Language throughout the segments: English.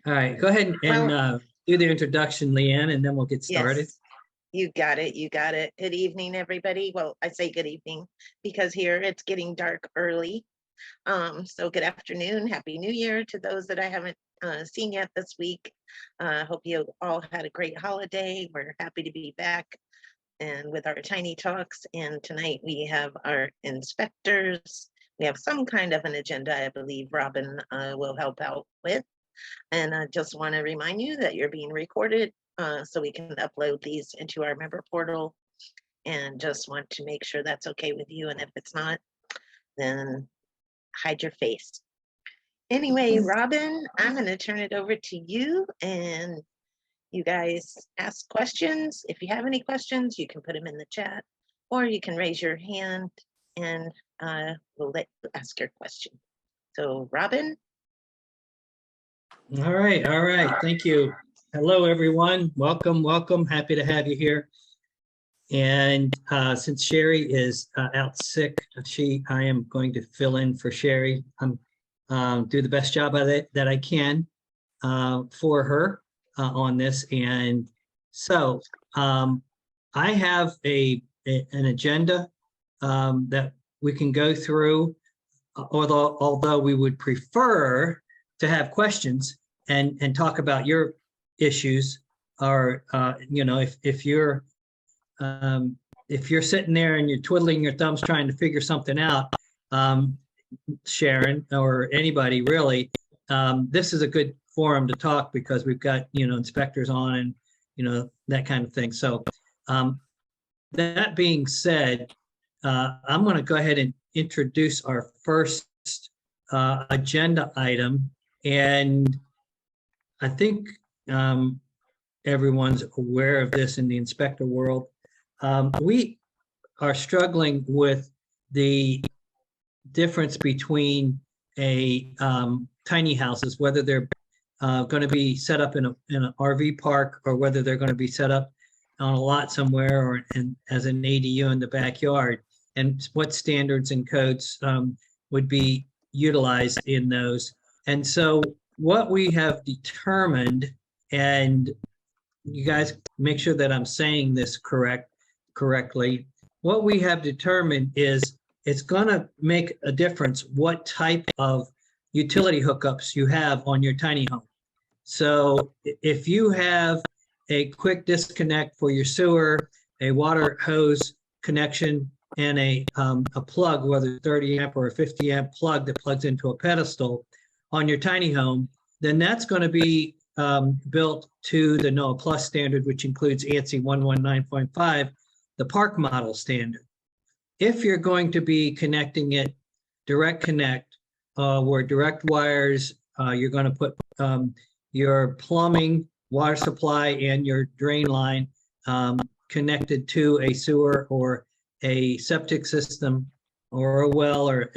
All right, go ahead and Well, do the introduction, Leanne, and then we'll get started. yes, you got it. You got it. Good evening, everybody. Well, I say good evening because here it's getting dark early. So good afternoon. Happy New Year to those that I haven't seen yet this week. Hope you all had a great holiday. We're happy to be back and with our tiny talks. And tonight we have our inspectors. We have some kind of an agenda, I believe Robin will help out with. And I just want to remind you that you're being recorded so we can upload these into our member portal, and just want to make sure that's okay with you. And if it's not, then hide your face. Anyway, Robin, I'm going to turn it over to you, and you guys ask questions. If you have any questions, you can put them in the chat, or you can raise your hand and we'll let you ask your question. So Robin. All right. Thank you. Hello, everyone. Welcome. Happy to have you here. And since Sherry is out sick, I am going to fill in for Sherry. I'm do the best job of it that I can for her on this. And so I have an agenda that we can go through, although we would prefer to have questions and talk about your issues, or if you're sitting there and you're twiddling your thumbs trying to figure something out, Sharon, or anybody really, this is a good forum to talk, because we've got inspectors on and that kind of thing. So that being said, I'm going to go ahead and introduce our first agenda item. And I think everyone's aware of this in the inspector world. We are struggling with the difference between tiny houses, whether they're going to be set up in an RV park, or whether they're going to be set up on a lot somewhere, or as an ADU in the backyard, and what standards and codes would be utilized in those. And so what we have determined, and you guys make sure that I'm saying this correctly, what we have determined is it's going to make a difference what type of utility hookups you have on your tiny home. So if you have a quick disconnect for your sewer, a water hose connection, and a plug, whether 30 amp or a 50 amp plug that plugs into a pedestal on your tiny home, then that's going to be built to the NOAA Plus standard, which includes ANSI 119.5, the park model standard. If you're going to be connecting it direct connect, where direct wires, you're going to put your plumbing, water supply, and your drain line connected to a sewer or a septic system or a well or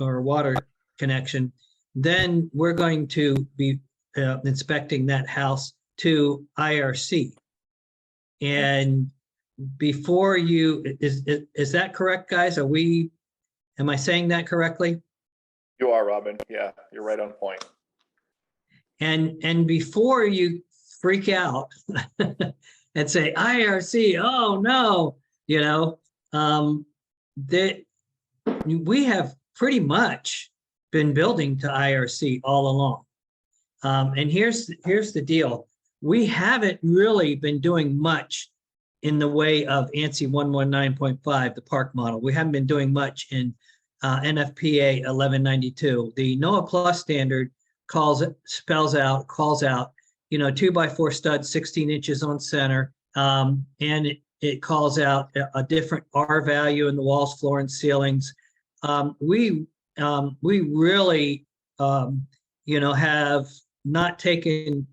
a water connection, then we're going to be inspecting that house to IRC. And before you, is that correct, guys? Am I saying that correctly? You are, Robin. Yeah, you're right on point. And before you freak out and say IRC, oh no, that we have pretty much been building to IRC all along. And here's the deal. We haven't really been doing much in the way of ANSI 119.5, the park model. We haven't been doing much in NFPA 1192. The NOAA Plus standard calls out 2x4 studs, 16 inches on center, and it calls out a different R value in the walls, floor, and ceilings. We really have not taken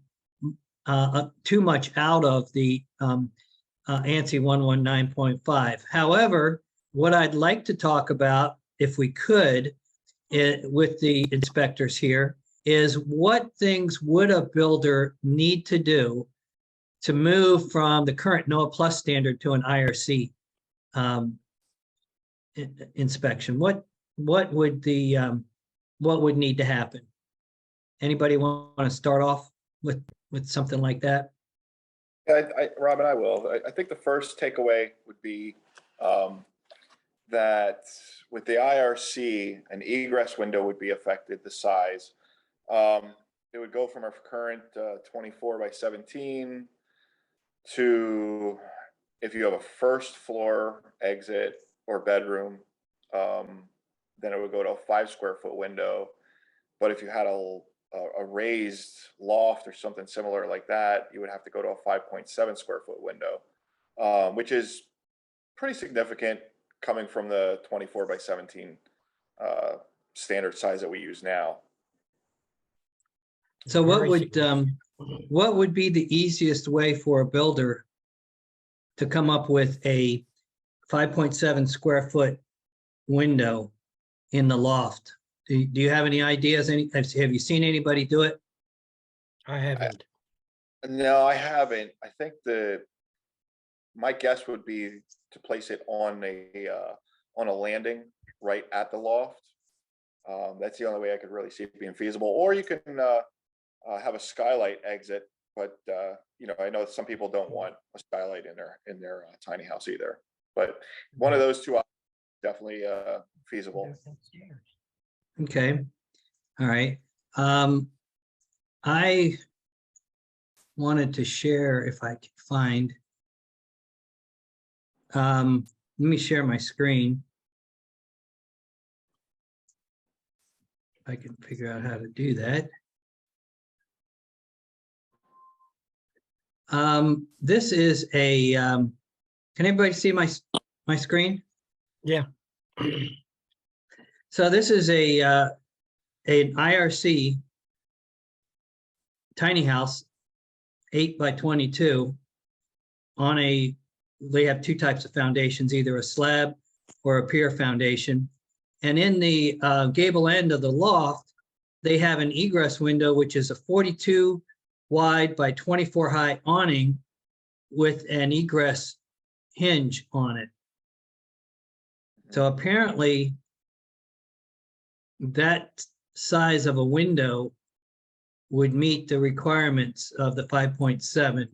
too much out of the ANSI 119.5. However, what I'd like to talk about, if we could, with the inspectors here, is what things would a builder need to do to move from the current NOAA Plus standard to an IRC inspection. What would need to happen? Anybody want to start off with something like that? Robin, I will. I think the first takeaway would be that with the IRC, an egress window would be affected, the size. It would go from our current 24 by 17 to, if you have a first floor exit or bedroom, then it would go to a 5 square foot window. But if you had a raised loft or something similar like that, you would have to go to a 5.7 square foot window, which is pretty significant coming from the 24 by 17 standard size that we use now. So Very significant. what would be the easiest way for a builder to come up with a 5.7 square foot window in the loft? Do you have any ideas? Have you seen anybody do it? I haven't. No, I haven't. I think my guess would be to place it on a landing right at the loft. That's the only way I could really see it being feasible. Or you can have a skylight exit, but I know some people don't want a skylight in their tiny house either. But one of those two options is definitely feasible. Okay, all right. I wanted to share, if I can find. Let me share my screen. If I can figure out how to do that. This is a, can everybody see my screen? Yeah. So this is an IRC tiny house, 8 by 22 on they have two types of foundations, either a slab or a pier foundation. And in the gable end of the loft, they have an egress window, which is a 42 wide by 24 high awning with an egress hinge on it. So apparently that size of a window would meet the requirements of the 5.7.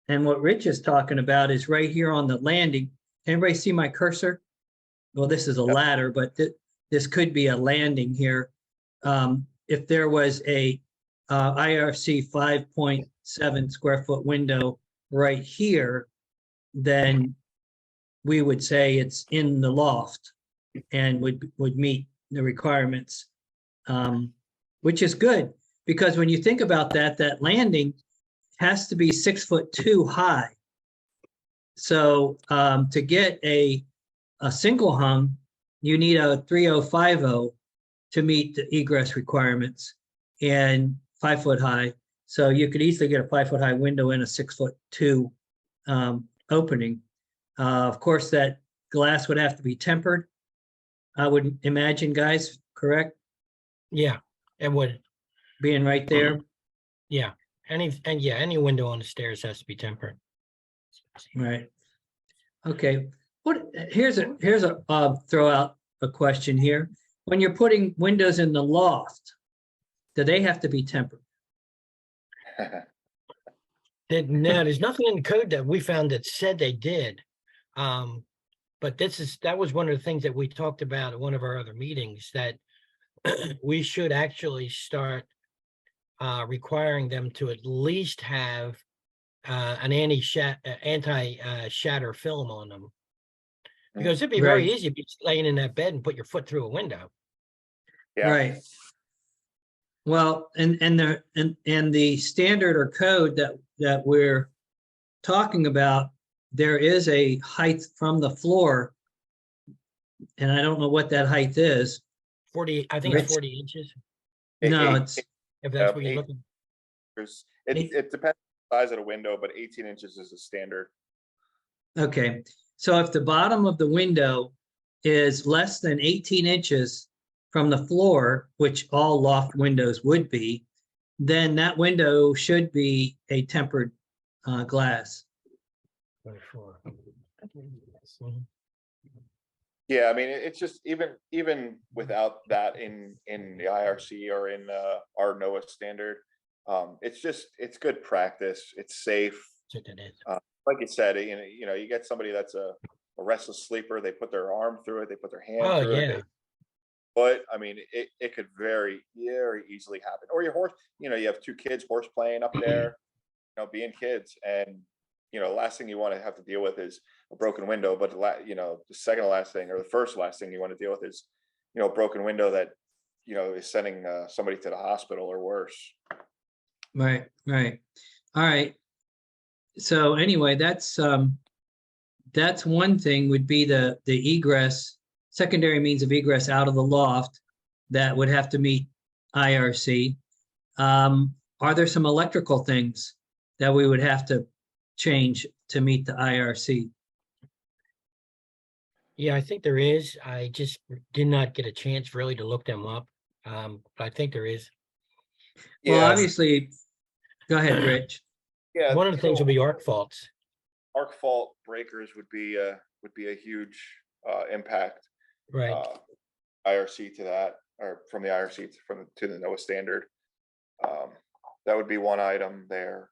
And what Rich is talking about is right here on the landing. Everybody see my cursor? Well, this is a ladder, but this could be a landing here. If there was a IRC 5.7 square foot window right here, then we would say it's in the loft and would meet the requirements, which is good, because when you think about that landing has to be 6'2" high. So to get a single hung, you need a 3050 to meet the egress requirements and 5 foot high. So you could easily get a 5 foot high window in a 6'2" opening. Of course, that glass would have to be tempered, I would imagine, guys, correct? Yeah, it would. Being right there. Yeah. Any window on the stairs has to be tempered. Right. Okay. Here's a throw out a question here. When you're putting windows in the loft, do they have to be tempered? No, there's nothing in the code that we found that said they did. But that was one of the things that we talked about at one of our other meetings, that we should actually start requiring them to at least have an anti-shatter film on them, because it'd be very Right. easy to be laying in that bed and put your foot through a window. Yeah. Right. Well, and the standard or code that we're talking about, there is a height from the floor, and I don't know what that height is. 40, I think Rich? it's 40 inches, No, it's if that's what you're looking. It depends on the size of the window, but 18 inches is a standard. okay. So if the bottom of the window is less than 18 inches from the floor, which all loft windows would be, then that window should be a tempered glass. 24. Yeah, I mean, it's just even without that in the IRC or in our NOAA standard, It's good practice. It's safe. So that is. Like you said, you get somebody that's a restless sleeper, they put their arm through it, they put their hand Oh, through yeah. it. But I mean, it could very easily happen. Or your horse, you have two kids horse playing up there, being kids. And, last thing you want to have to deal with is a broken window. But, the second to last thing or the first to last thing you want to deal with is, a broken window that, is sending somebody to the hospital or worse. Right, right. All right. So anyway, that's one thing would be the egress, secondary means of egress out of the loft that would have to meet IRC. Are there some electrical things that we would have to change to meet the IRC? Yeah, I think there is. I just did not get a chance really to look them up. But I think there is. Well, Yeah, obviously, go ahead, Rich. yeah. One of the things so will be arc faults. arc fault breakers would be a huge impact. Right. IRC to that, or from the IRC to the NOAA standard. That would be one item there.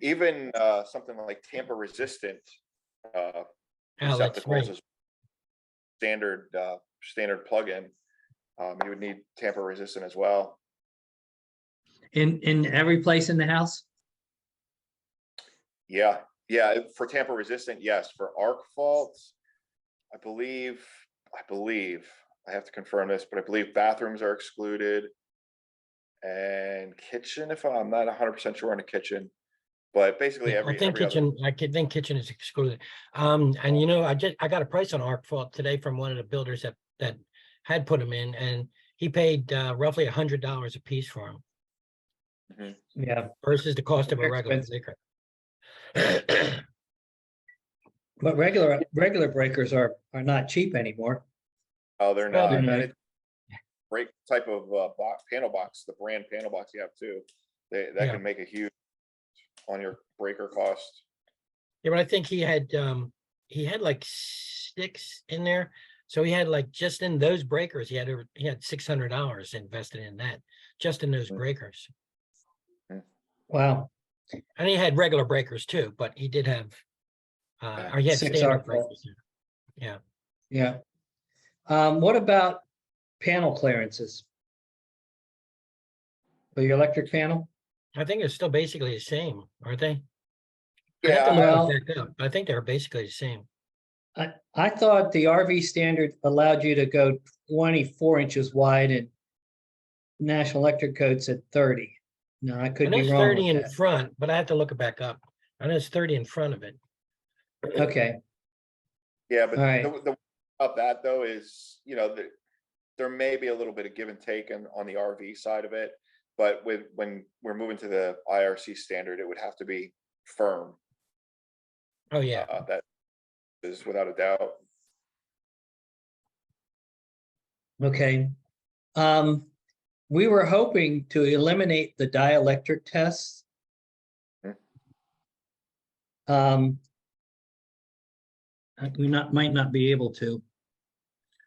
Even something like tamper resistant Outlets, receptacles right. is standard plug-in. You would need tamper resistant as well. In every place in the house? Yeah, for tamper resistant, yes. For arc faults, I believe I have to confirm this, but I believe bathrooms are excluded and kitchen, if I'm not 100% sure on the kitchen, but basically Yeah, every I think other. kitchen. I think kitchen is excluded. And I got a price on arc fault today from one of the builders that had put them in, and he paid roughly $100 a piece for them Yeah, versus the cost of a They're regular expensive. breaker. but regular breakers are not cheap anymore. Oh, they're Well, not. they're And not. it's great type of panel box, the brand panel box you have too. That Yeah. can make a huge on your breaker cost. Yeah, but I think he had like 6 in there. So he had like just in those breakers, he had $600 invested in that, just in those Mm. breakers. Wow. And he had regular breakers too, but he did have or he had 6 standard arc fault. breakers. Yeah. Yeah. What about panel clearances? For your electric panel? I think it's still basically the same, aren't they? I have Yeah, to look well- it back up. I think they're basically the same. I thought the RV standard allowed you to go 24 inches wide and National Electric Code said 30. No, I I could know be it's wrong 30 with in that. front, but I have to look it back up. I know it's 30 in front of it. Okay, yeah, but All right. the about that though is, there may be a little bit of give and take on the RV side of it, but when we're moving to the IRC standard, it would have to be firm. Oh, yeah. That is without a doubt. okay. We were hoping to eliminate the dielectric tests. We might not be able to.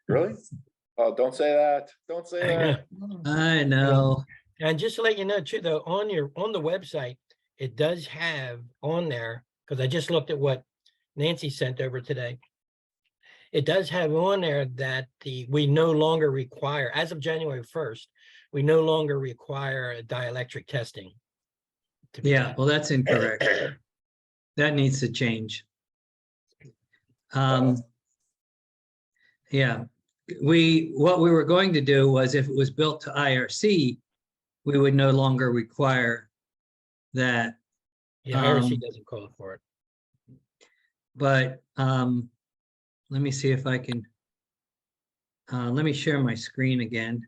Really? Oh, don't say that. Don't say that. I know. And just to let you know too, though, on the website, it does have on there, because I just looked at what Nancy sent over today. It does have on there that we no longer require, as of January 1st, we no longer require a dielectric testing. to be Yeah, done. well, that's incorrect. That needs to change. Yeah, what we were going to do was if it was built to IRC, we would no longer require that. Yeah, IRC Um, doesn't call for it. But let me see if I can, let me share my screen again.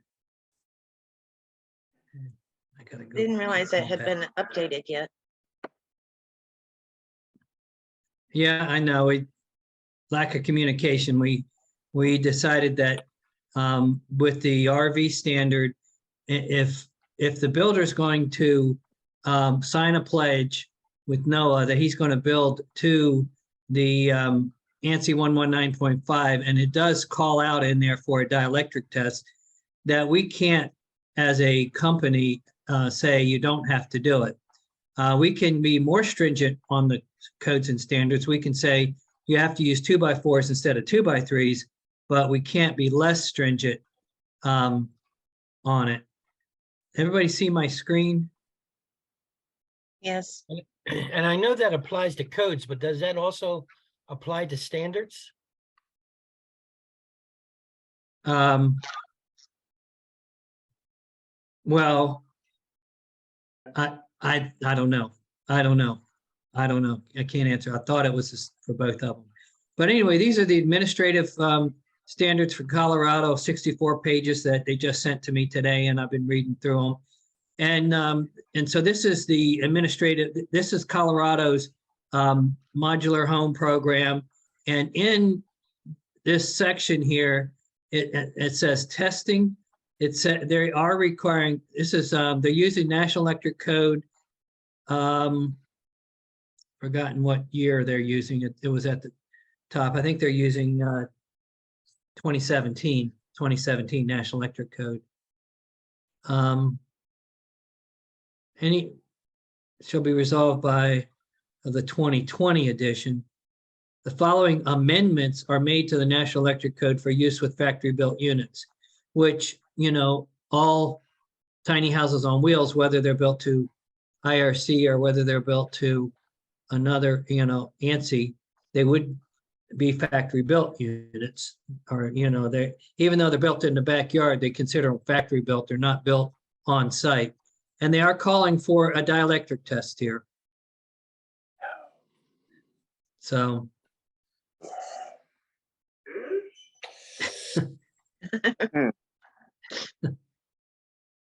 I gotta go. Didn't realize it had back. been updated yet. Yeah, I know. Lack of communication. We decided that with the RV standard, if the builder's going to sign a pledge with NOAA that he's going to build to the ANSI 119.5, and it does call out in there for a dielectric test, that we can't, as a company, say you don't have to do it. We can be more stringent on the codes and standards. We can say you have to use 2x4s instead of 2x3s, but we can't be less stringent on it. Everybody see my screen? Yes, And I know that applies to codes, but does that also apply to standards? Well, I don't know. I don't know. I don't know. I can't answer. I thought it was just for both of them. But anyway, these are the administrative standards for Colorado, 64 pages that they just sent to me today, and I've been reading through them. And so this is the administrative, this is Colorado's modular home program. And in this section here, it says testing. It said they are requiring, this is, they're using National Electric Code. Forgotten what year they're using it. It was at the top. I think they're using 2017 National Electric Code. Any shall be resolved by the 2020 edition. The following amendments are made to the National Electric Code for use with factory built units, which, you know, all tiny houses on wheels, whether they're built to IRC or whether they're built to another, you know, ANSI, they would be factory built units, or, you know, they, even though they're built in the backyard, they consider them factory built. They're not built on site. And they are calling for a dielectric test here. So.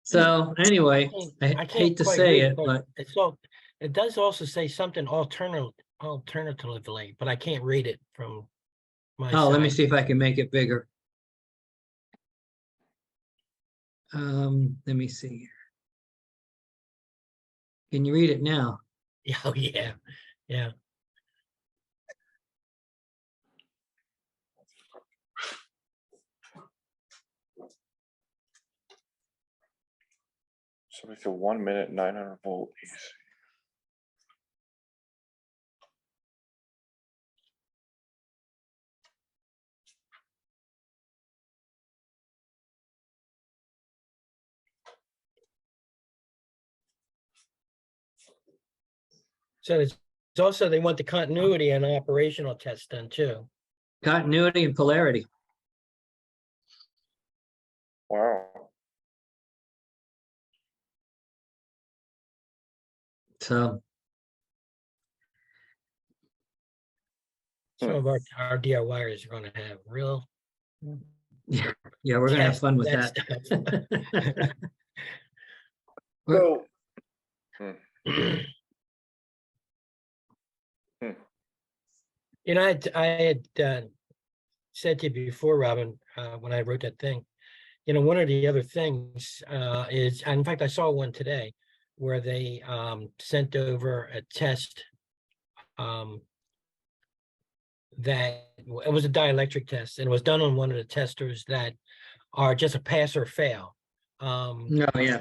So anyway, I can't hate to quite say read it, but it's all, it does also say something alternatively, but I can't read it from my oh, let me side. see if I can make it bigger. Let me see here. Can you read it now? Oh, yeah, yeah. Somebody to 1 minute, 900 volt AC. So it's also, they want the continuity and operational test done too. Continuity and polarity. Wow. So, Some of our DIYers are gonna have real. yeah, we're gonna have test fun with that that. stuff. So, You know, I had said to you before, Robin, when I wrote that thing, you know, one of the other things is, in fact, I saw one today where they sent over a test that it was a dielectric test, and it was done on one of the testers that are just a pass or fail. No, yeah.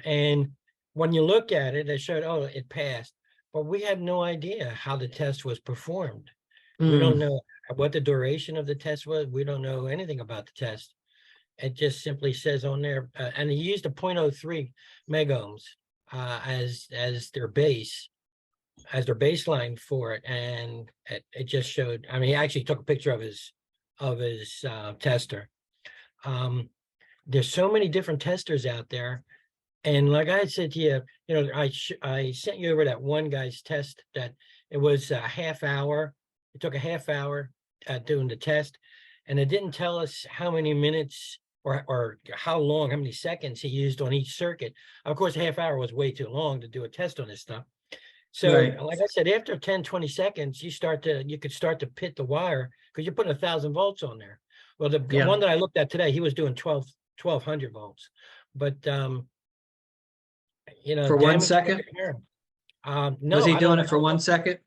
And when you look at it, they showed, oh, it passed, but we had no idea how the test was performed. We don't know what the duration of the test was. We don't know anything about the test. It just simply says on there, and he used a 0.03 megohms as their base, as their baseline for it, and it just showed. I mean, he actually took a picture of his tester. There's so many different testers out there, and like I said to you, you know, I sent you over that one guy's test that it was a half hour. It took a half hour doing the test, and it didn't tell us how many minutes or how long, how many seconds he used on each circuit. Of course, a half hour was way too long to do a test on this stuff. So Right. like I said, after 10, 20 seconds, you could start to pit the wire because you're putting 1,000 volts on there. Well, the Yeah. one that I looked at today, he was doing 1,200 volts, but you know, For 1 damage second? no, Was he I doing don't it for 1 second?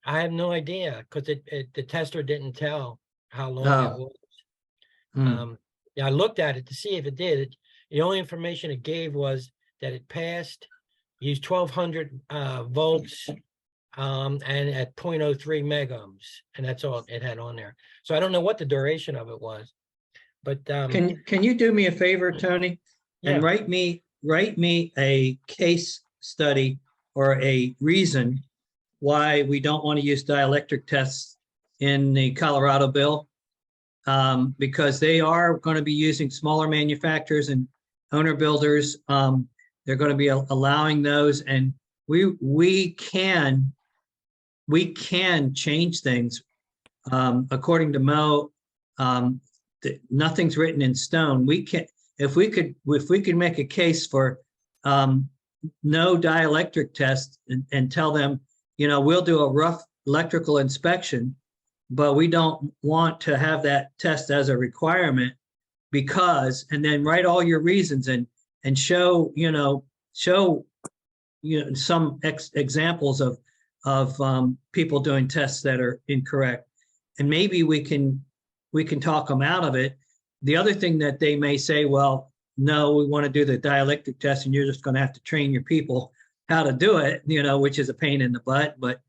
I have no idea because the tester didn't tell how long it Oh. was. Hmm. Yeah, I looked at it to see if it did. The only information it gave was that it passed, used 1200 volts, and at 0.03 megohms, and that's all it had on there. So I don't know what the duration of it was, but Can you do me a favor, Tony? And yeah, write me a case study or a reason why we don't want to use dielectric tests in the Colorado bill. Because they are going to be using smaller manufacturers and owner builders. They're going to be allowing those, and we can change things. According to Mo, nothing's written in stone. We can, if we could make a case for no dielectric test and tell them, we'll do a rough electrical inspection, but we don't want to have that test as a requirement because, and then write all your reasons and show some examples of people doing tests that are incorrect, and maybe we can talk them out of it. The other thing that they may say, well, no, we want to do the dielectric test, and you're just going to have to train your people how to do it, which is a pain in the butt, but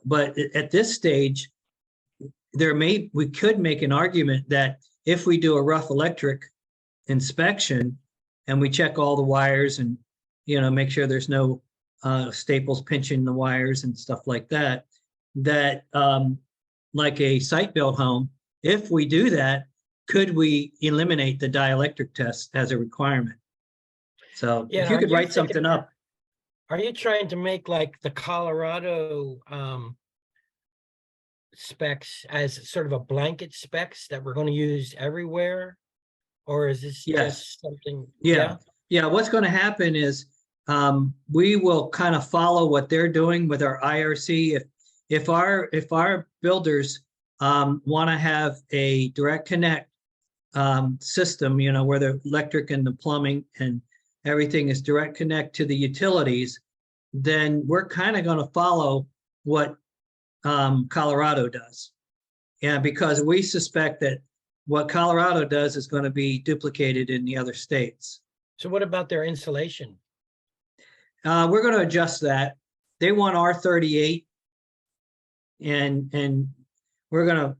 but at this stage, we could make an argument that if we do a rough electric inspection and we check all the wires and, make sure there's no staples pinching the wires and stuff like that, that like a site-built home, if we do that, could we eliminate the dielectric test as a requirement? So yeah. if you could write something up. Are you trying to make like the Colorado specs as sort of a blanket specs that we're going to use everywhere? Or is this just something? Yeah. What's going to happen is we will kind of follow what they're doing with our IRC. If our builders want to have a direct connect system, where the electric and the plumbing and everything is direct connect to the utilities, then we're kind of going to follow what Colorado does. Yeah, because we suspect that what Colorado does is going to be duplicated in the other states. So what about their insulation? We're going to adjust that. They want R38, and we're going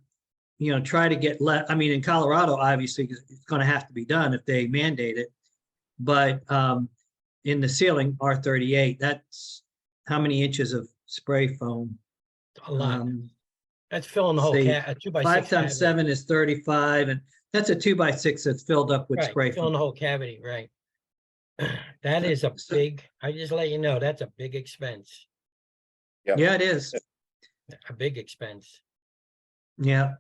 to, try to get in Colorado, obviously, it's going to have to be done if they mandate it. But in the ceiling, R38, that's how many inches of spray foam? A lot. That's filling the whole see, a 2x6 5 times cavity. 7 is 35, and that's a 2x6 that's filled up with Right, spray filling foam. the whole cavity, right? That is a big, I just let you know, that's a big expense. Yeah, it is. A big expense. Yeah.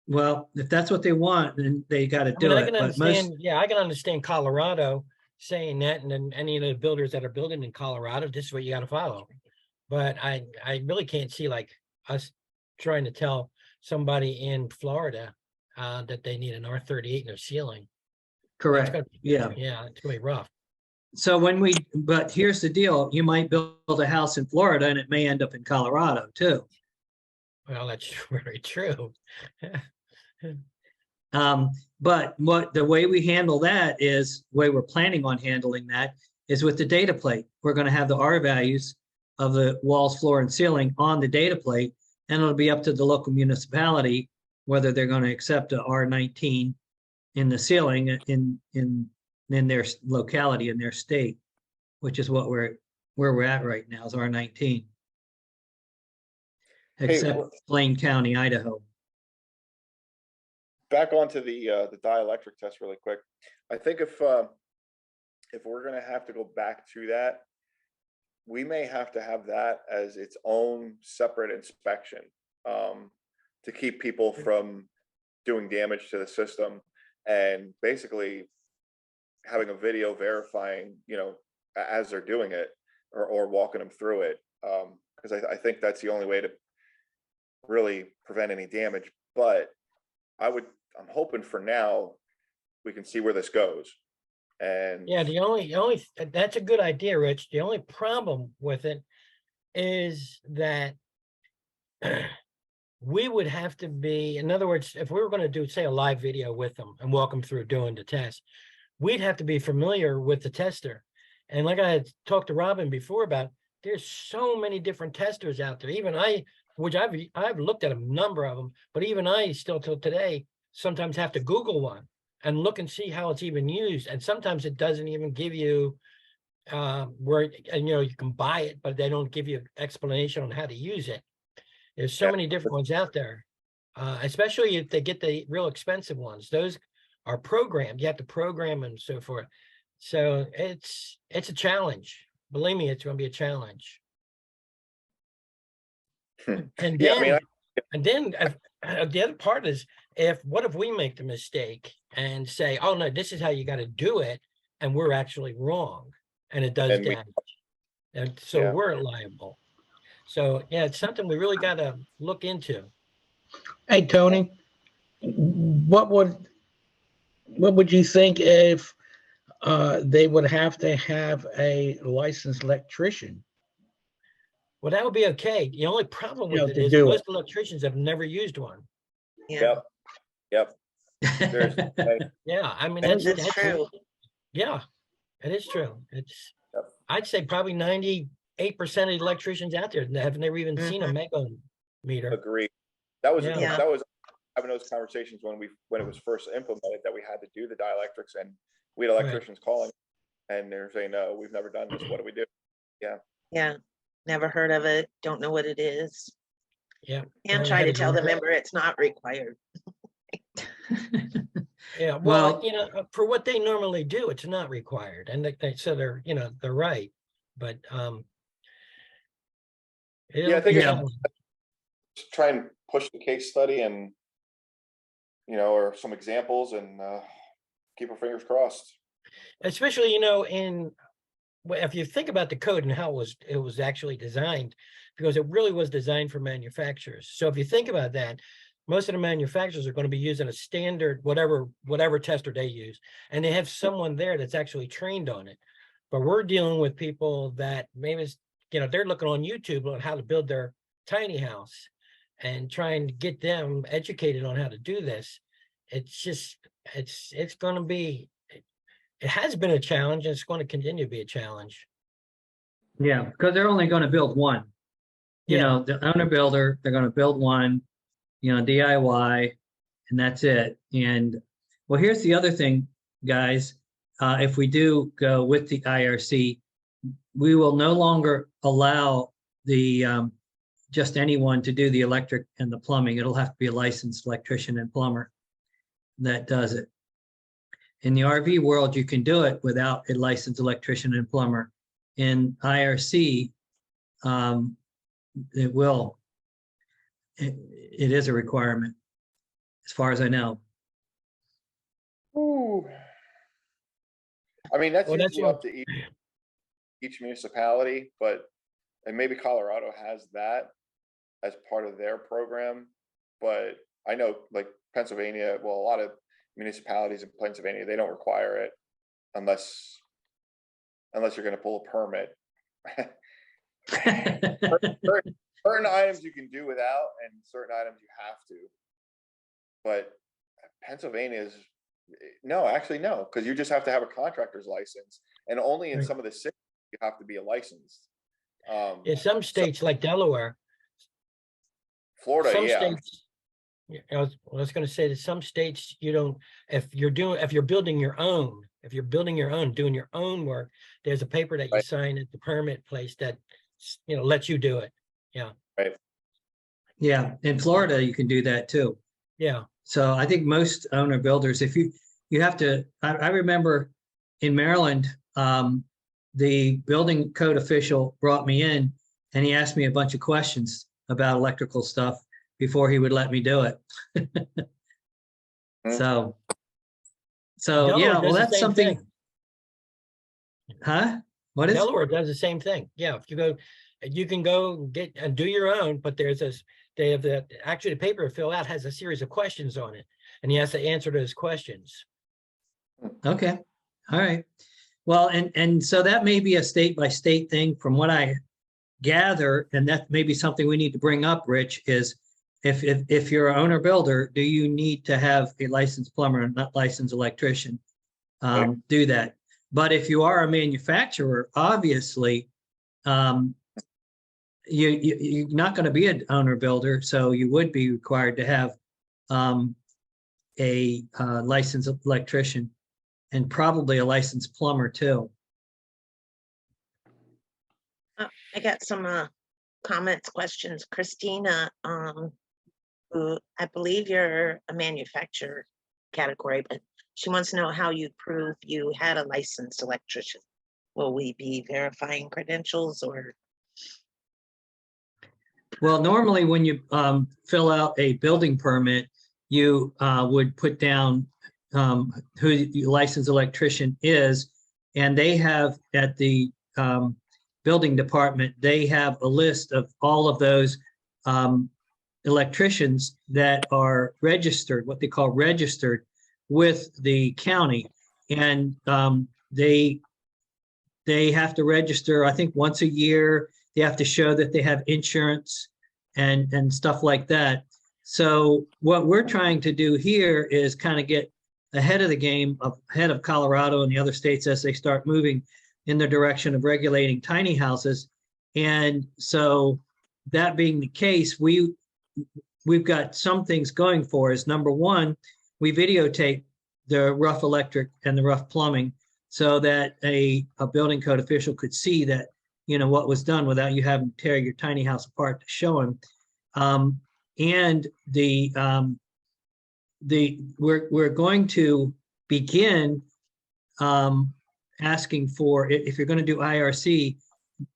Well, if that's what they want, then they got to do I it. can But understand, I can understand Colorado saying that, and then any of the builders that are building in Colorado, this is what you got to follow. But I really can't see like us trying to tell somebody in Florida that they need an R38 in their ceiling. correct. Yeah. Yeah, it's gonna be rough. So but here's the deal: you might build a house in Florida, and it may end up in Colorado too. Well, that's very true. But the way we handle that is, the way we're planning on handling that is with the data plate. We're going to have the R values of the walls, floor, and ceiling on the data plate, and it'll be up to the local municipality whether they're going to accept a R19 in the ceiling in their locality, in their state, which is where we're at right now, is R19. Except Blaine County, Idaho. Back onto the dielectric test really quick. I think if we're gonna have to go back to that, we may have to have that as its own separate inspection to keep people from doing damage to the system, and basically having a video verifying, as they're doing it, or walking them through it. Because I think that's the only way to really prevent any damage. But I'm hoping for now we can see where this goes. And yeah, the only that's a good idea, Rich. The only problem with it is that we would have to be, in other words, if we were going to do, say, a live video with them and walk them through doing the test, we'd have to be familiar with the tester. And like I had talked to Robin before about, there's so many different testers out there. Even I, which I've looked at a number of them, but even I still till today sometimes have to Google one and look and see how it's even used. And sometimes it doesn't even give you where, and you know, you can buy it, but they don't give you an explanation on how to use it. There's so Yeah. many different ones out there, especially if they get the real expensive ones. Those are programmed. You have to program and so forth. So it's a challenge. Believe me, it's going to be a challenge. And Yeah, I then, mean, the other part is, what if we make the mistake and say, oh no, this is how you got to do it, and we're actually wrong, and it does And we- damage, and so Yeah. we're liable. So yeah, it's something we really got to look into. Hey, Tony, what would you think if they would have to have a licensed electrician? Well, that would be okay. The only problem You with know, it to is do most electricians have never used one. Yeah, Yep. There's, Yeah, I mean, That's it's true. Yeah, it is true. It's, Yep. I'd say probably 98% of the electricians out there have never even seen a Mhm. mega meter. agree. That was, Yeah. that was having those conversations when it was first implemented, that we had to do the dielectrics, and we had electricians calling and they're saying, no, we've never done this. What do we do? Yeah, never heard of it, don't know what it is. Yeah. And Learn try how to to tell do the it. member it's not required. Yeah, well, Well- you know, for what they normally do, it's not required, and so they're, you know, they're right, but Yeah, I think it's- it'll- Just try and push the case study and, or some examples, and keep our fingers crossed. especially, you know, if you think about the code and how it was actually designed, because it really was designed for manufacturers. So if you think about that, most of the manufacturers are going to be using a standard, whatever tester they use, and they have someone there that's actually trained on it. But we're dealing with people that maybe, they're looking on YouTube on how to build their tiny house and trying to get them educated on how to do this. It's just, it's going to be, it has been a challenge, and it's going to continue to be a challenge. Yeah, because they're only going to build one. Yeah. The owner builder, they're going to build one, DIY, and that's it. And well, here's the other thing, guys. If we do go with the IRC, we will no longer allow the just anyone to do the electric and the plumbing. It'll have to be a licensed electrician and plumber that does it. In the RV world, you can do it without a licensed electrician and plumber. In IRC, it is a requirement, as far as I know. Ooh. I mean, that's Well, that's usually what- up to each municipality, and maybe Colorado has that as part of their program. But I know, like Pennsylvania, well, a lot of municipalities in Pennsylvania, they don't require it unless you're going to pull a permit. Certain items you can do without, and certain items you have to. But Pennsylvania is no, because you just have to have a contractor's license, and only in Right. some of the cities you have to be a licensed. In some states like Delaware, Florida, some yeah, states, yeah, I was going to say that some states you don't, if you're building your own, doing your own work, there's a paper that you Right. sign at the permit place that, lets you do it. Yeah. Yeah, in Florida, you can do that too. Yeah. So I think most owner builders, if you have to, I remember in Maryland, the building code official brought me in and he asked me a bunch of questions about electrical stuff before he would let me do it. So Delaware yeah, does well, the that's same something, thing. huh? What is? Delaware does the same thing. Yeah, if you can go get and do your own, but they have actually the paper to fill out has a series of questions on it, and he has to answer those questions. Okay, all right. Well, and so that may be a state by state thing from what I gather, and that may be something we need to bring up, Rich, is if you're an owner builder, do you need to have a licensed plumber and not licensed electrician? do that. But if you are a manufacturer, obviously, you're not going to be an owner builder, so you would be required to have a licensed electrician and probably a licensed plumber too. I got some comments, questions. Christina, who I believe you're a manufacturer category, but she wants to know how you prove you had a licensed electrician. Will we be verifying credentials or? Well, normally when you fill out a building permit, you would put down who your licensed electrician is, and they have at the building department, they have a list of all of those electricians that are registered, what they call registered with the county, and they have to register, I think, once a year. They have to show that they have insurance and stuff like that. So what we're trying to do here is kind of get ahead of the game, ahead of Colorado and the other states as they start moving in the direction of regulating tiny houses. And so that being the case, we've got some things going for us. Number one, we videotape the rough electric and the rough plumbing so that a building code official could see that, what was done without you having to tear your tiny house apart to show him. And we're going to begin asking for, if you're going to do IRC,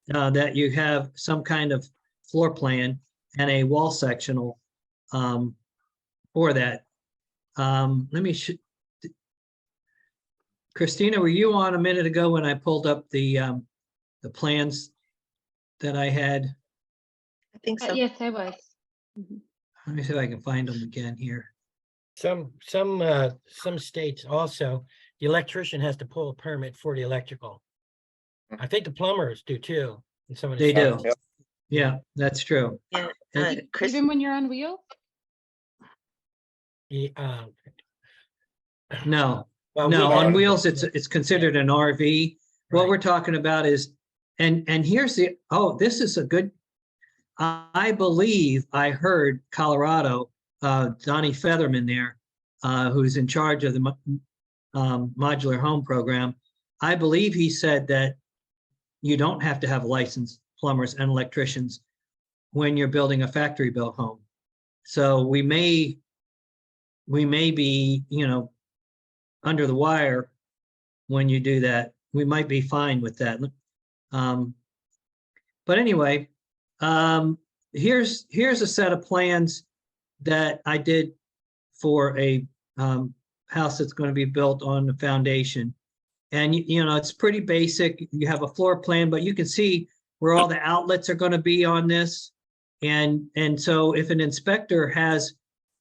that you have some kind of floor plan and a wall sectional for that. Christina, were you on a minute ago when I pulled up the plans that I had? I think so. Yes, I was. Mhm. Let me see if I can find them again here. Some states also, the electrician has to pull a permit for the electrical. I think the plumbers do too. In some of the They do. states. Yep. Yeah, that's true. Yeah, And- Chris, Even when you're on wheels? Yeah, No, well, no, we on have- wheels, it's considered an RV. What Right. we're talking about is, and here's this is a good, I believe I heard Colorado, Donnie Featherman there, who's in charge of the modular home program. I believe he said that you don't have to have licensed plumbers and electricians when you're building a factory built home. So we may be, under the wire when you do that. We might be fine with that. But anyway, here's a set of plans that I did for a house that's going to be built on the foundation. And it's pretty basic. You have a floor plan, but you can see where all the outlets are going to be on this. And so if an inspector has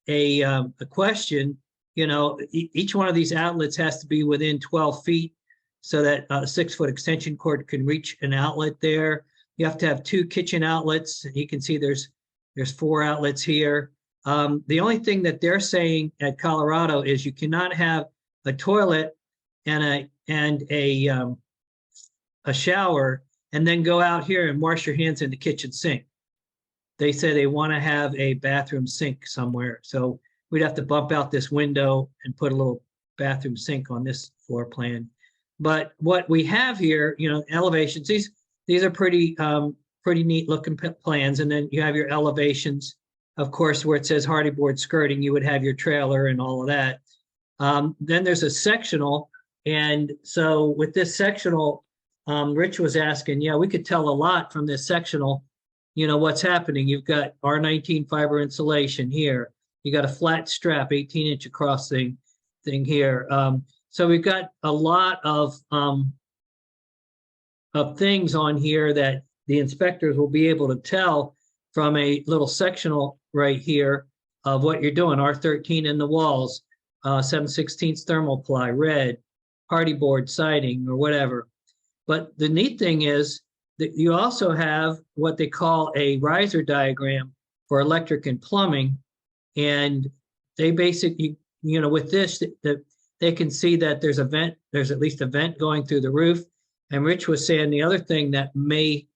a question, each one of these outlets has to be within 12 feet so that a 6-foot extension cord can reach an outlet there. You have to have 2 kitchen outlets. You can see there's 4 outlets here. The only thing that they're saying at Colorado is you cannot have a toilet and a shower and then go out here and wash your hands in the kitchen sink. They say they want to have a bathroom sink somewhere. So we'd have to bump out this window and put a little bathroom sink on this floor plan. But what we have here, elevations, these are pretty neat looking plans. And then you have your elevations, of course, where it says hardy board skirting, you would have your trailer and all of that. Then there's a sectional. And so with this sectional, Rich was asking, we could tell a lot from this sectional, what's happening. You've got R19 fiber insulation here. You got a flat strap, 18-inch across thing here. So we've got a lot of things on here that the inspectors will be able to tell from a little sectional right here of what you're doing. R13 in the walls, 7/16 thermoply, red, hardy board siding or whatever. But the neat thing is that you also have what they call a riser diagram for electric and plumbing. And they basically, with this, they can see that there's a vent, there's at least a vent going through the roof. And Rich was saying the other thing that we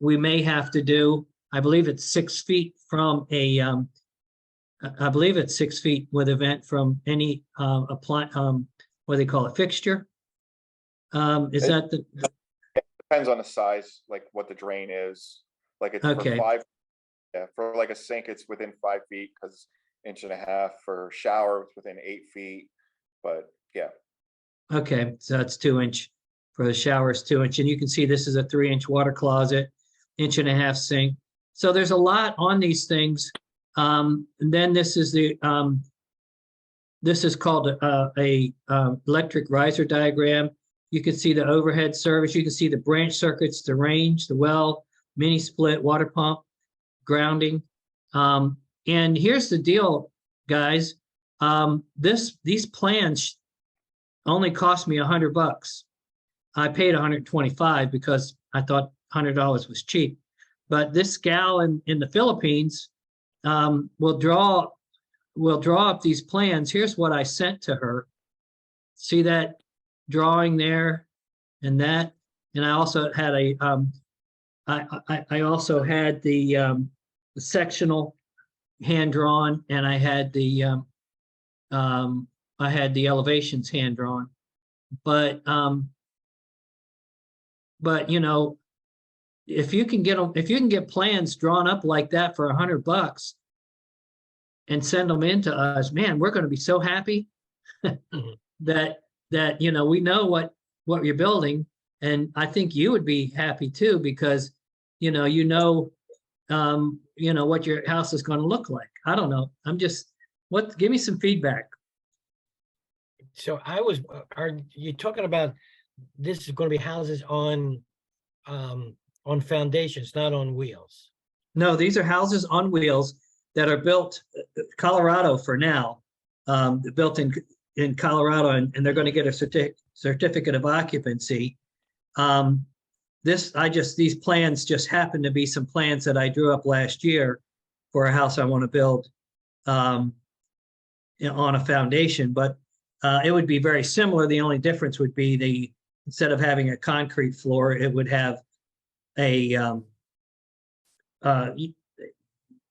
may have to do, I believe it's 6 feet from I believe it's 6 feet with a vent from any what do they call it, fixture? Is that the, Depends on the size, like what the drain is, like it's for Okay. 5, yeah, for like a sink, it's within 5 feet, because 1.5 inches, for shower, it's within 8 feet, but yeah. okay, so it's 2 inch for the shower is 2 inch, and you can see this is a 3 inch water closet, 1.5 inch sink. So there's a lot on these things. And then this is this is called a electric riser diagram. You can see the overhead service. You can see the branch circuits, the range, the well, mini split, water pump, grounding. And here's the deal, guys. These plans only cost me $100. I paid $125 because I thought $100 was cheap. But this gal in the Philippines will draw up these plans. Here's what I sent to her. See that drawing there and that? And I also had I also had the sectional hand drawn, and I had the elevations hand drawn. But you know, if you can get plans drawn up like that for $100 and send them in to us, man, we're going to be so happy that you know, we know what you're building, and I think you would be happy too, because you know what your house is going to look like. I don't know. Give me some feedback. So are you talking about, this is going to be houses on foundations, not on wheels? No, these are houses on wheels that are built Colorado for now, built in Colorado, and they're going to get a certificate of occupancy. These plans just happen to be some plans that I drew up last year for a house I want to build on a foundation, but it would be very similar. The only difference would be instead of having a concrete floor, it would have a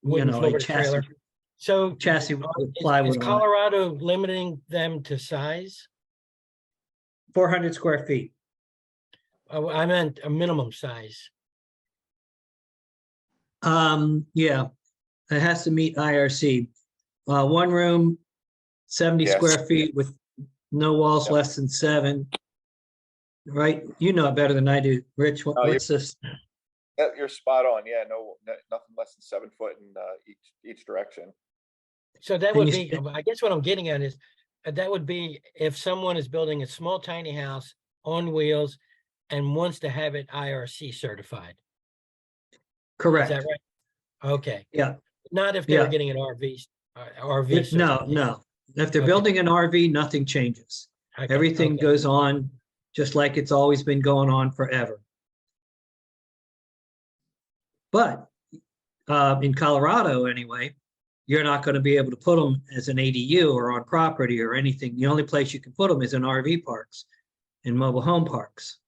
Wooden floor a with a trailer. chassis. So Chassis with is plywood on it. Colorado limiting them to size? 400 square feet. Oh, I meant a minimum size. Yeah, it has to meet IRC. One room, 70 Yes. square feet with no walls Yep. less than 7. Right? You know it better than I do. Rich, what's this? Yeah, you're spot on. Yeah, nothing less than 7 foot in each direction. So that And would you be, I guess what I'm getting at is, that would be if someone is building a small tiny house on wheels and wants to have it IRC certified. Is Correct. that right? Okay. Yeah. Not if they're Yeah. getting an RV. No, certification. no. If they're Okay. building an RV, nothing changes. Okay, Everything okay. goes on just like it's always been going on forever. But in Colorado, anyway, you're not going to be able to put them as an ADU or on property or anything. The only place you can put them is in RV parks and mobile home parks.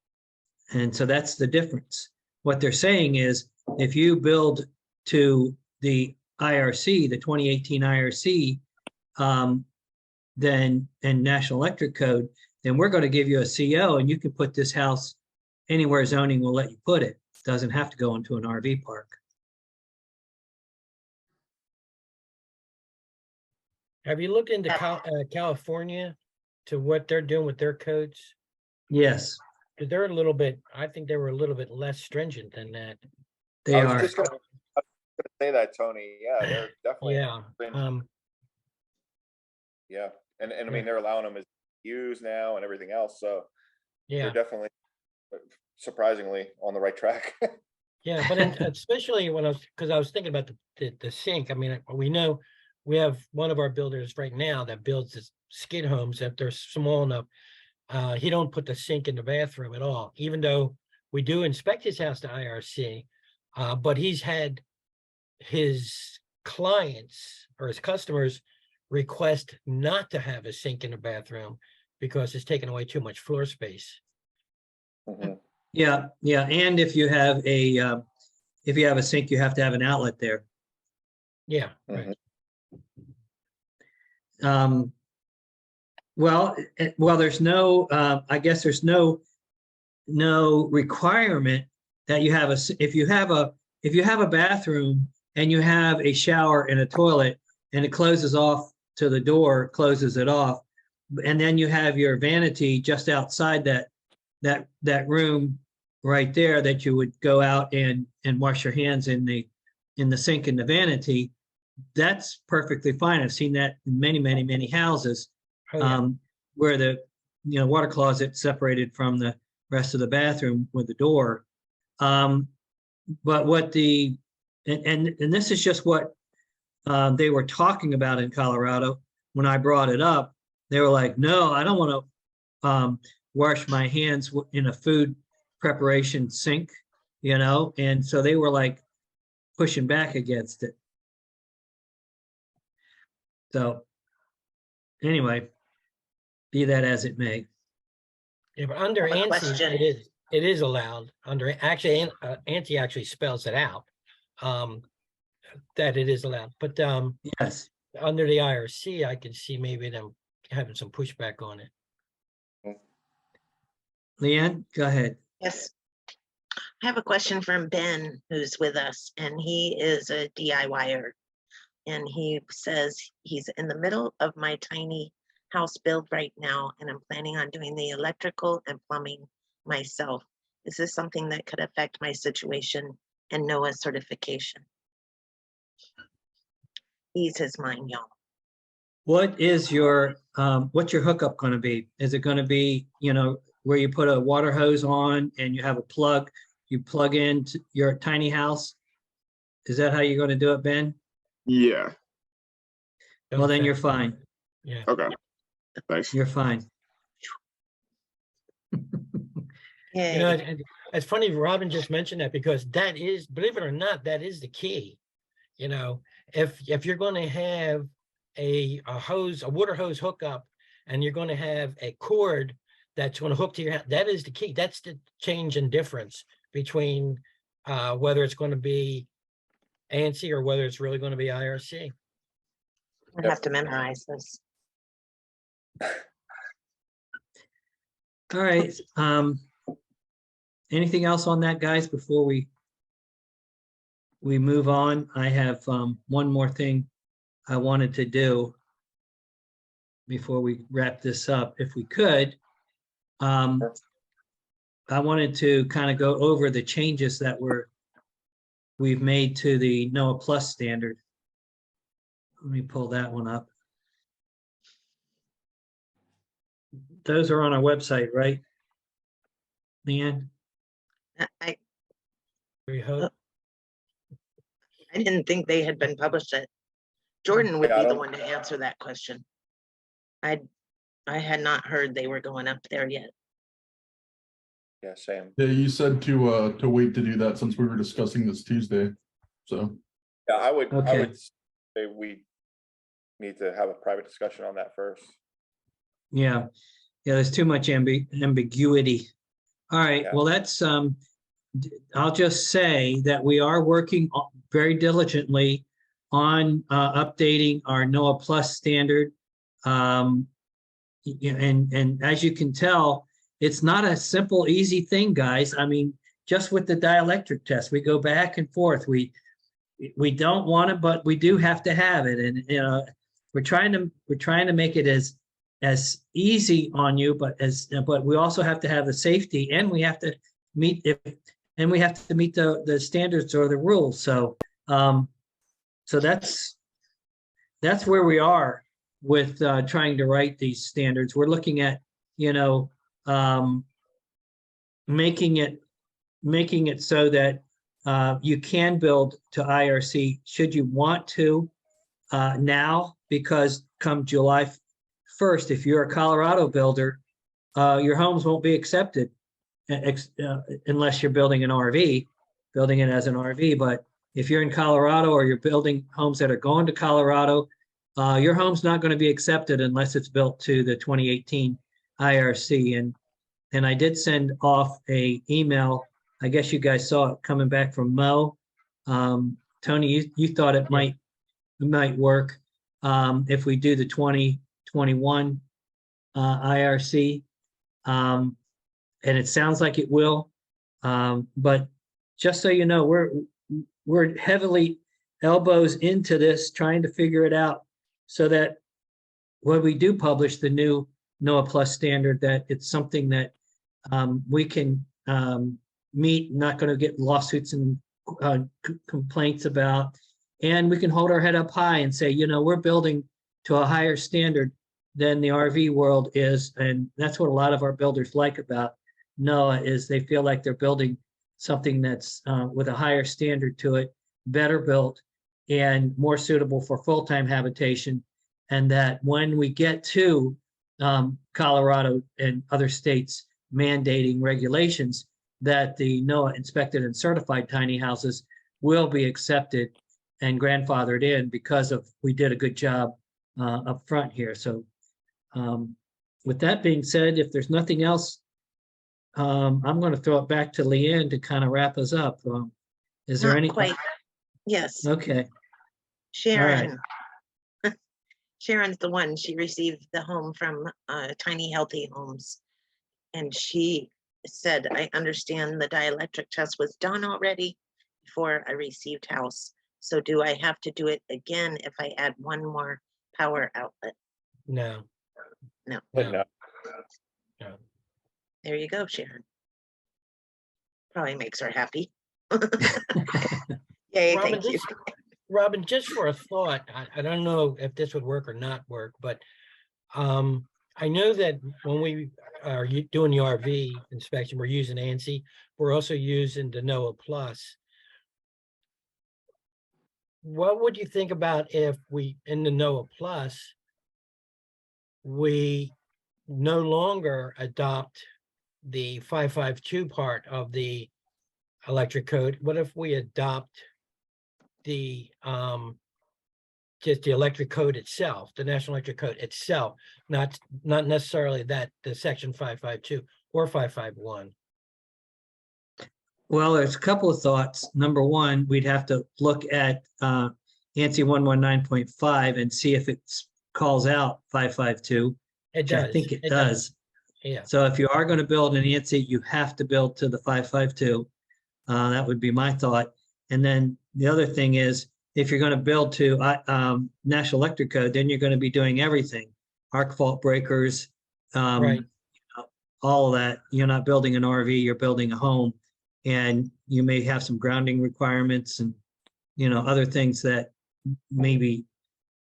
And so that's the difference. What they're saying is if you build to the IRC, the 2018 IRC, then and National Electric Code, then we're going to give you a CO and you can put this house anywhere zoning will let you put it. It doesn't have to go into an RV park. Have you looked into California to what they're doing with their codes? Yes, Because they're a little bit, I think they were a little bit less stringent than that. they I was are. just gonna say that, Tony. Yeah, they're definitely. Yeah. Yeah, and I mean, they're allowing them as use now and everything else, so Yeah. they're definitely surprisingly on the right track. Yeah, but especially when because I was thinking about the sink. I mean, we know we have one of our builders right now that builds this skid homes that they're small enough. He don't put the sink in the bathroom at all, even though we do inspect his house to IRC. But he's had his clients or his customers request not to have a sink in the bathroom because it's taking away too much floor space. Mhm. Yeah, yeah, and if you have a sink, you have to have an outlet there. Yeah, right. Um, well, there's no, I guess there's no requirement that you have if you have a bathroom and you have a shower and a toilet and it closes off to the door, closes it off, and then you have your vanity just outside that room right there that you would go out and wash your hands in the sink in the vanity. That's perfectly fine. I've seen that in many houses, Oh, yeah. where the water closet separated from the rest of the bathroom with the door. But what and this is just what they were talking about in Colorado when I brought it up. They were like, "No, I don't want to wash my hands in a food preparation sink," and so they were like pushing back against it. So anyway, be that as it may. Yeah, but under I have a ANSI, question. it is allowed under, actually, ANSI actually spells it out, that it is allowed, but, Yes. under the IRC, I can see maybe them having some pushback on it. Leanne, go ahead. Yes. I have a question from Ben, who's with us, and he is a DIYer. And he says he's in the middle of my tiny house build right now, and I'm planning on doing the electrical and plumbing myself. Is this something that could affect my situation and NOAA certification? Ease his mind, y'all. What is what's your hookup going to be? Is it going to be, where you put a water hose on and you have a plug, you plug into your tiny house? Is that how you're going to do it, Ben? Yeah. Well, then Don't you're affect- fine. Yeah, Okay. Thanks. You're fine. Yay. it's funny Robin just mentioned that, because that is, believe it or not, that is the key. If you're going to have a water hose hookup, and you're going to have a cord that's going to hook to your house, that is the key. That's the change in difference between whether it's going to be ANSI or whether it's really going to be IRC. I have to memorize this. All right. Anything else on that, guys, before we move on? I have one more thing I wanted to do before we wrap this up, if we could. I wanted to kind of go over the changes that we've made to the NOAA Plus standard. Let me pull that one up. Those are on our website, right, Leanne? I We hope. didn't think they had been published yet. Jordan would Yeah, I be the don't- one to answer that question. I had not heard they were going up there yet. Yeah, same. Yeah, you said to wait to do that since we were discussing this Tuesday. So Yeah, I would Okay. say we need to have a private discussion on that first. Yeah, there's too much ambiguity. All right, Yeah. well, that's, I'll just say that we are working very diligently on updating our NOAA Plus standard. And as you can tell, it's not a simple, easy thing, guys. I mean, just with the dielectric test, we go back and forth. We don't want it, but we do have to have it. And we're trying to make it as easy on you, but we also have to have the safety, and we have to meet the standards or the rules. So that's where we are with trying to write these standards. We're looking at making it so that you can build to IRC should you want to now, because come July 1st, if you're a Colorado builder, your homes won't be accepted unless you're building it as an RV. But if you're in Colorado or you're building homes that are going to Colorado, your home's not going to be accepted unless it's built to the 2018 IRC. And I did send off a email. I guess you guys saw it coming back from Mo. Tony, you thought it might work if we do the 2021 IRC. And it sounds like it will. But just so you know, we're heavily elbows into this, trying to figure it out so that when we do publish the new NOAA Plus standard, that it's something that we can meet, not going to get lawsuits and complaints about, and we can hold our head up high and say, we're building to a higher standard than the RV world is. And that's what a lot of our builders like about NOAA, is they feel like they're building something that's with a higher standard to it, better built, and more suitable for full-time habitation. And that when we get to Colorado and other states mandating regulations, that the NOAA inspected and certified tiny houses will be accepted and grandfathered in because of we did a good job up front here. So with that being said, if there's nothing else, I'm going to throw it back to Leanne to kind of wrap us up. Is there Not any? quite. Yes, Okay. Sharon. Sharon's the one, she received the home from Tiny Healthy Homes. And she said, I understand the dielectric test was done already before I received house. So do I have to do it again if I add one more power outlet? No. No. No. There you go, Sharon. Probably makes her happy. Yay, Robin, thank you. Robin, just for a thought, I don't know if this would work or not work, but I know that when we are doing the RV inspection, we're using ANSI. We're also using the NOAA Plus. What would you think about if we, in the NOAA Plus, we no longer adopt the 552 part of the electric code? What if we adopt the just the electric code itself, the National Electric Code itself, not necessarily that the section 552 or 551? Well, there's a couple of thoughts. Number one, we'd have to look at ANSI 119.5 and see if it calls out 552. It Which does. I think it does. Yeah. So if you are going to build an ANSI, you have to build to the 552. That would be my thought. And then the other thing is, if you're going to build to National Electric Code, then you're going to be doing everything, arc fault breakers, Right. all of that. You're not building an RV, you're building a home, and you may have some grounding requirements and other things that maybe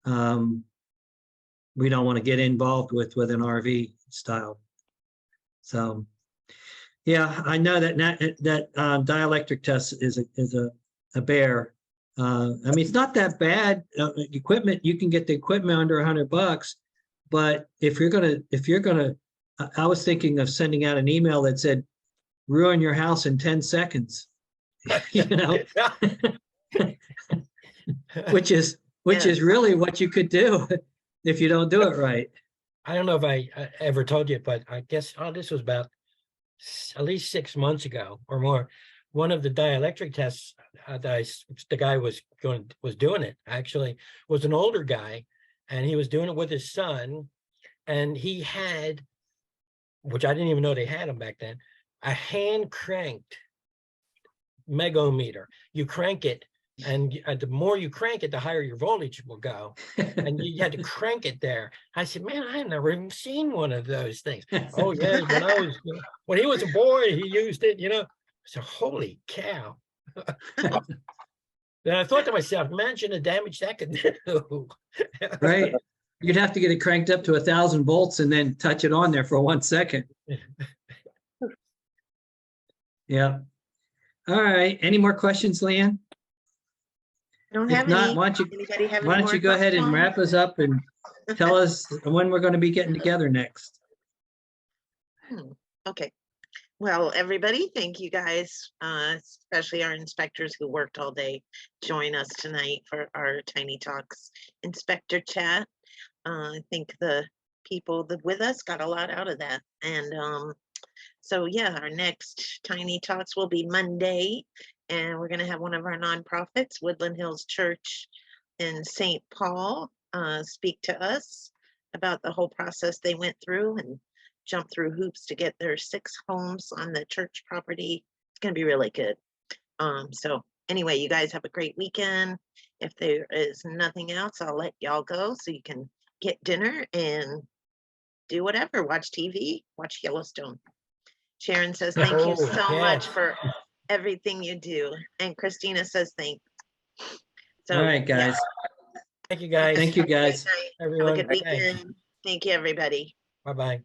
we don't want to get involved with an RV style. So, yeah, I know that dielectric test is a bear. I mean, it's not that bad. Equipment, you can get the equipment under $100, but if you're gonna, I was thinking of sending out an email that said, ruin your house in 10 seconds, which is really what you could do if you don't do it right. I don't know if I ever told you, but I guess this was about at least 6 months ago or more. One of the dielectric tests the guy was doing it actually was an older guy, and he was doing it with his son, and he had, which I didn't even know they had them back then, a hand cranked megometer. You crank it, and the more you crank it, the higher your voltage will go. And you had to crank it there. I said, man, I had never even seen one of those things. Oh yeah, when he was a boy, he used it, So holy cow. Then I thought to myself, imagine the damage that could do. Right. You'd have to get it cranked up to 1,000 volts and then touch it on there for 1 second. Yeah. All right. Any more questions, Leanne? I don't If have not, any. why don't you go ahead and wrap us up and tell us when we're going to be getting together next? Okay. Well, everybody, thank you guys, especially our inspectors who worked all day. Join us tonight for our Tiny Talks Inspector Chat. I think the people that with us got a lot out of that. And so yeah, our next Tiny Talks will be Monday, and we're gonna have one of our nonprofits, Woodland Hills Church in St. Paul, speak to us about the whole process they went through and jump through hoops to get their 6 homes on the church property. It's gonna be really good. So anyway, you guys have a great weekend. If there is nothing else, I'll let y'all go so you can get dinner and do whatever, watch TV, watch Yellowstone. Sharon says, thank you Oh, so much yes. for everything you do. And Christina says, thanks. So, All right, yeah, guys. Thank you, guys. Thank you, have a great guys. night. Have a Everyone. good Thanks. weekend. Thank you, everybody. Bye-bye.